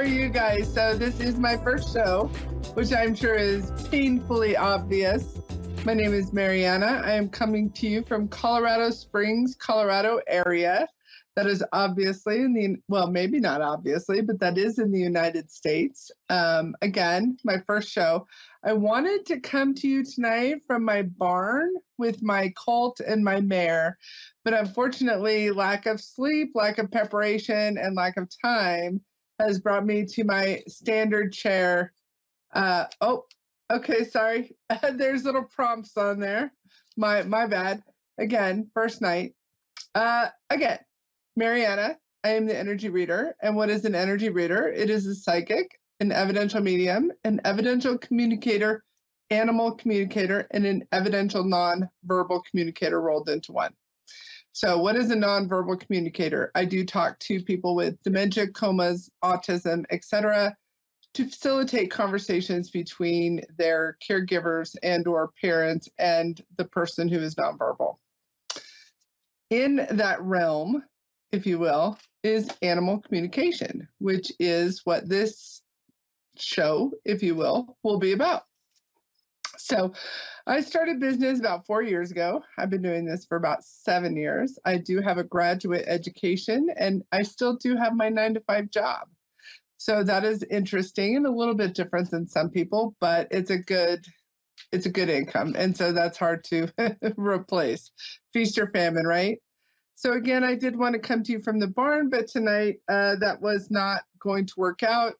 you guys? So this is my first show, which I'm sure is painfully obvious. My name is MaryAnna. I am coming to you from Colorado Springs, Colorado area. That is obviously in the, well, maybe not obviously, but that is in the United States. Again, my first show. I wanted to come to you tonight from my barn with my colt and my mare, but unfortunately, lack of sleep, lack of preparation, and lack of time has brought me to my standard chair. Okay, sorry. There's little prompts on there. My bad. Again, first night. Again, MaryAnna, I am the energy reader. And what is an energy reader? It is a psychic, an evidential medium, an evidential communicator, animal communicator, and an evidential non-verbal communicator rolled into one. So what is a non-verbal communicator? I do talk to people with dementia, comas, autism, etc., to facilitate conversations between their caregivers and or parents and the person who is nonverbal. In that realm, if you will, is animal communication, which is what this show, if you will be about. So I started business about 4 years ago. I've been doing this for about 7 years. I do have a graduate education and I still do have my 9-to-5 job. So that is interesting and a little bit different than some people, but it's a good income. And so that's hard to replace. Feast or famine, right? So again, I did want to come to you from the barn, but tonight that was not going to work out.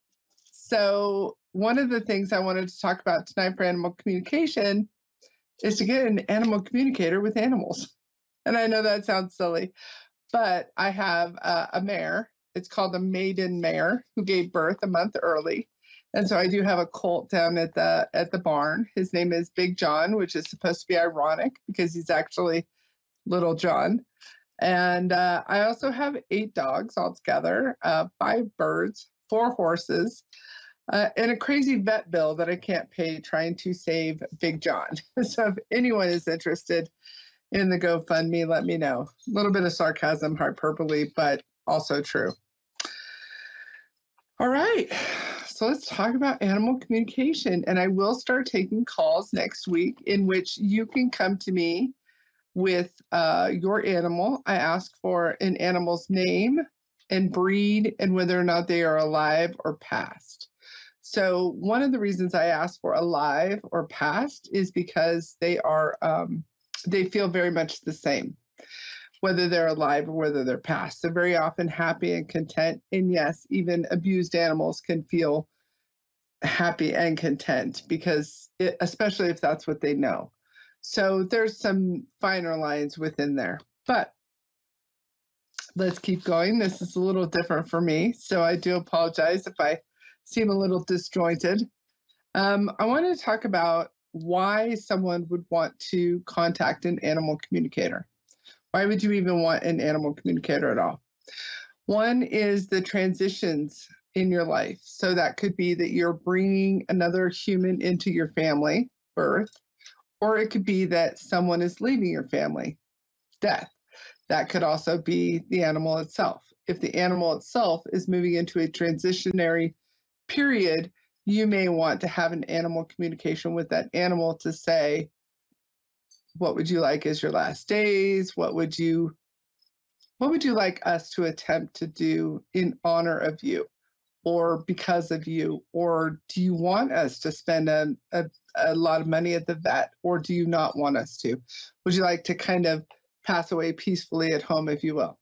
So one of the things I wanted to talk about tonight for animal communication is to get an animal communicator with animals. And I know that sounds silly, but I have a mare. It's called a maiden mare who gave birth a month early. And so I do have a colt down at the barn. His name is Big John, which is supposed to be ironic because he's actually Little John. And I also have 8 dogs altogether, 5 birds, 4 horses, and a crazy vet bill that I can't pay trying to save Big John. So if anyone is interested in the GoFundMe, let me know. A little bit of sarcasm, hyperbole, but also true. All right, so let's talk about animal communication. And I will start taking calls next week in which you can come to me with your animal. I ask for an animal's name and breed and whether or not they are alive or past. So one of the reasons I ask for alive or past is because they are, they feel very much the same, whether they're alive or whether they're past. They're very often happy and content. And yes, even abused animals can feel happy and content because especially if that's what they know. So there's some finer lines within there, but let's keep going. This is a little different for me, so I do apologize if I seem a little disjointed. I want to talk about why someone would want to contact an animal communicator. Why would you even want an animal communicator at all? One is the transitions in your life. So that could be that you're bringing another human into your family, birth, or it could be that someone is leaving your family, death. That could also be the animal itself. If the animal itself is moving into a transitionary period, you may want to have an animal communication with that animal to say, what would you like as your last days? What would you like us to attempt to do in honor of you or because of you? Or do you want us to spend a lot of money at the vet, or do you not want us to? Would you like to kind of pass away peacefully at home, if you will?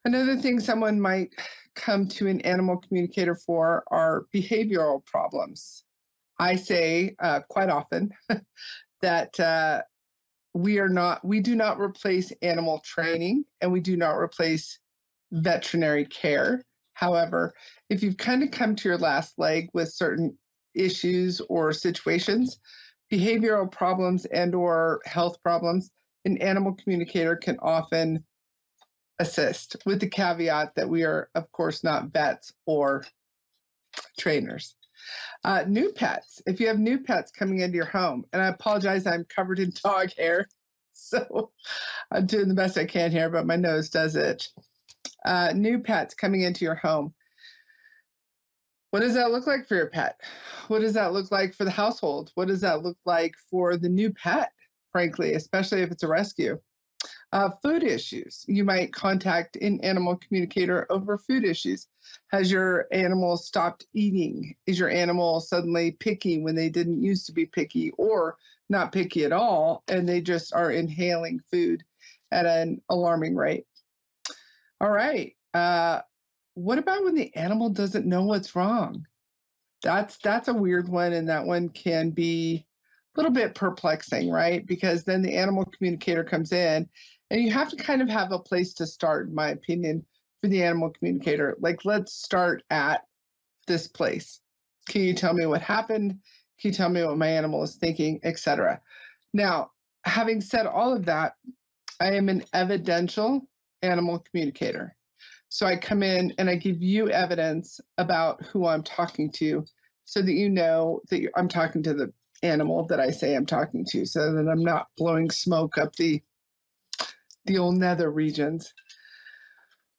Another thing someone might come to an animal communicator for are behavioral problems. I say quite often that we do not replace animal training and we do not replace veterinary care. However, if you've kind of come to your last leg with certain issues or situations, behavioral problems and or health problems, an animal communicator can often assist, with the caveat that we are, of course, not vets or trainers. New pets. If you have new pets coming into your home, and I apologize, I'm covered in dog hair, so I'm doing the best I can here, but my nose does itch. New pets coming into your home. What does that look like for your pet? What does that look like for the household? What does that look like for the new pet, frankly, especially if it's a rescue? Food issues. You might contact an animal communicator over food issues. Has your animal stopped eating? Is your animal suddenly picky when they didn't used to be picky, or not picky at all, and they just are inhaling food at an alarming rate? All right. What about when the animal doesn't know what's wrong? That's a weird one, and that one can be a little bit perplexing, right? Because then the animal communicator comes in, and you have to kind of have a place to start, in my opinion, for the animal communicator. Like, let's start at this place. Can you tell me what happened? Can you tell me what my animal is thinking, etc.? Now, having said all of that, I am an evidential animal communicator. So I come in and I give you evidence about who I'm talking to so that you know that I'm talking to the animal that I say I'm talking to, so that I'm not blowing smoke up the old nether regions.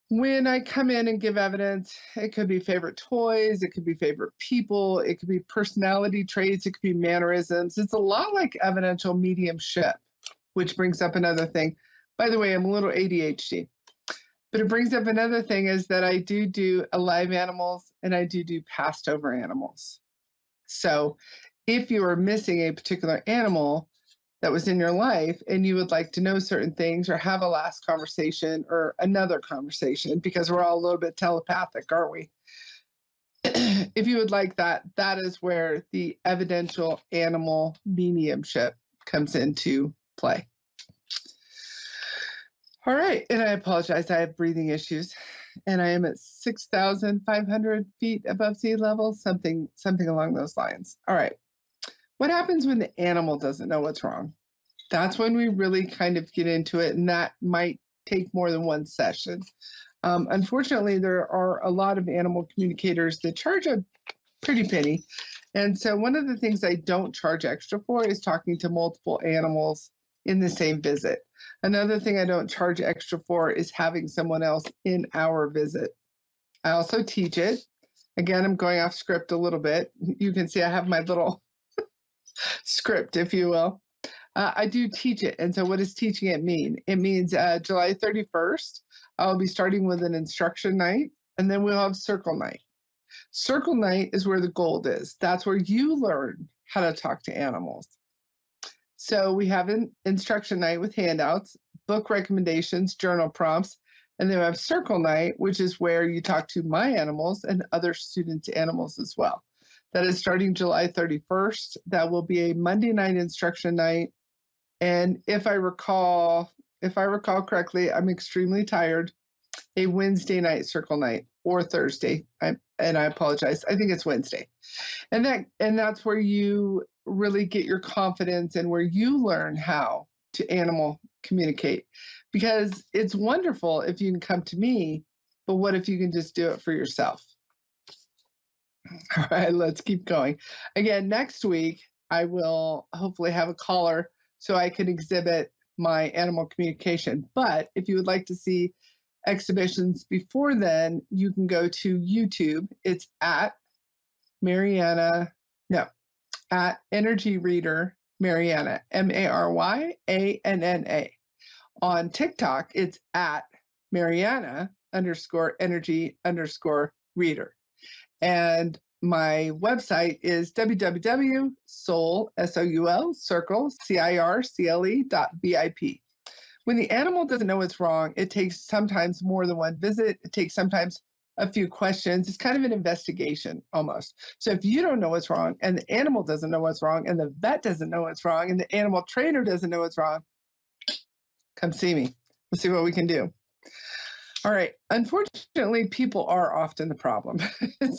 When I come in and give evidence, it could be favorite toys, it could be favorite people, it could be personality traits, it could be mannerisms. It's a lot like evidential mediumship, which brings up another thing. By the way, I'm a little ADHD. But it brings up another thing, is that I do alive animals and I do passed over animals. So if you are missing a particular animal that was in your life and you would like to know certain things or have a last conversation or another conversation, because we're all a little bit telepathic, aren't we? If you would like that, that is where the evidential animal mediumship comes into play. All right, and I apologize, I have breathing issues, and I am at 6,500 feet above sea level, something along those lines. All right, what happens when the animal doesn't know what's wrong? That's when we really kind of get into it, and that might take more than one session. Unfortunately, there are a lot of animal communicators that charge a pretty penny, and so one of the things I don't charge extra for is talking to multiple animals in the same visit. Another thing I don't charge extra for is having someone else in our visit. I also teach it. Again, I'm going off script a little bit. You can see I have my little script, if you will. I do teach it. And so what does teaching it mean? It means July 31st, I'll be starting with an instruction night, and then we'll have circle night. Circle night is where the gold is. That's where you learn how to talk to animals. So we have an instruction night with handouts, book recommendations, journal prompts, and then we have circle night, which is where you talk to my animals and other students' animals as well. That is starting July 31st. That will be a Monday night instruction night. And if I recall correctly, I'm extremely tired, a Wednesday night circle night, or Thursday. And I apologize. I think it's Wednesday. And that's where you really get your confidence and where you learn how to animal communicate. Because it's wonderful if you can come to me, but what if you can just do it for yourself? All right, let's keep going. Again, next week, I will hopefully have a caller so I can exhibit my animal communication. But if you would like to see exhibitions before then, you can go to YouTube. It's at MaryAnna, no, at Energy Reader MaryAnna, MaryAnna. On TikTok, it's at MaryAnna_energy_reader. And my website is www.soul.vip. When the animal doesn't know what's wrong, it takes sometimes more than one visit. It takes sometimes a few questions. It's kind of an investigation almost. So if you don't know what's wrong, and the animal doesn't know what's wrong, and the vet doesn't know what's wrong, and the animal trainer doesn't know what's wrong, come see me. We'll see what we can do. All right. Unfortunately, people are often the problem.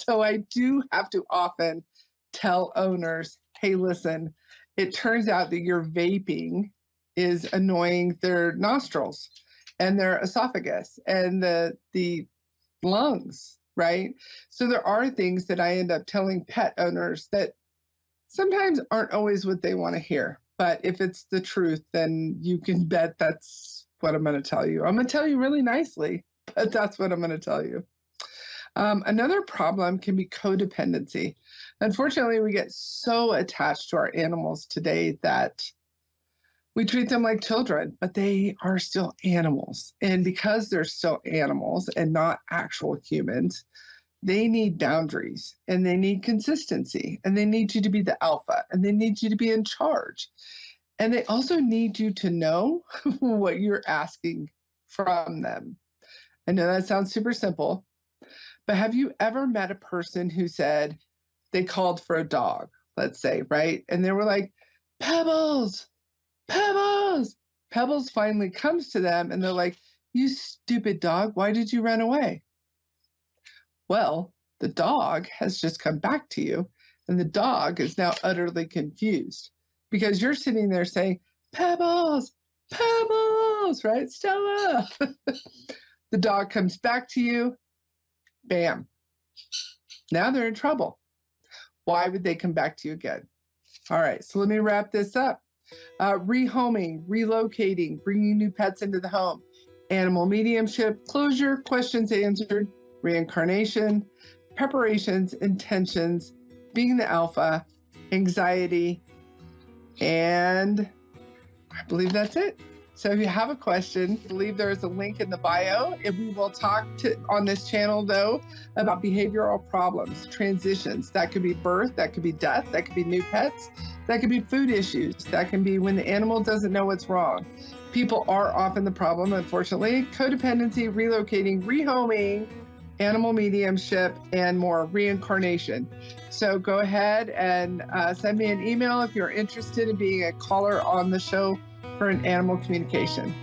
So I do have to often tell owners, hey, listen, it turns out that your vaping is annoying their nostrils and their esophagus and the lungs, right? So there are things that I end up telling pet owners that sometimes aren't always what they want to hear. But if it's the truth, then you can bet that's what I'm going to tell you. I'm going to tell you really nicely, but that's what I'm going to tell you. Another problem can be codependency. Unfortunately, we get so attached to our animals today that we treat them like children, but they are still animals. And because they're still animals and not actual humans, they need boundaries and they need consistency and they need you to be the alpha and they need you to be in charge. And they also need you to know what you're asking from them. I know that sounds super simple, but have you ever met a person who said they called for a dog, let's say, right? And they were like, Pebbles, Pebbles. Pebbles finally comes to them and they're like, you stupid dog, why did you run away? Well, the dog has just come back to you, and the dog is now utterly confused because you're sitting there saying, Pebbles, Pebbles, right, Stella? The dog comes back to you, bam. Now they're in trouble. Why would they come back to you again? All right, so let me wrap this up. Rehoming, relocating, bringing new pets into the home, animal mediumship, closure, questions answered, reincarnation, preparations, intentions, being the alpha, anxiety, and I believe that's it. So if you have a question, I believe there is a link in the bio. And we will talk on this channel, though, about behavioral problems, transitions. That could be birth, that could be death, that could be new pets, that could be food issues, that can be when the animal doesn't know what's wrong. People are often the problem, unfortunately. Codependency, relocating, rehoming, animal mediumship, and more, reincarnation. So go ahead and send me an email if you're interested in being a caller on the show for an animal communication.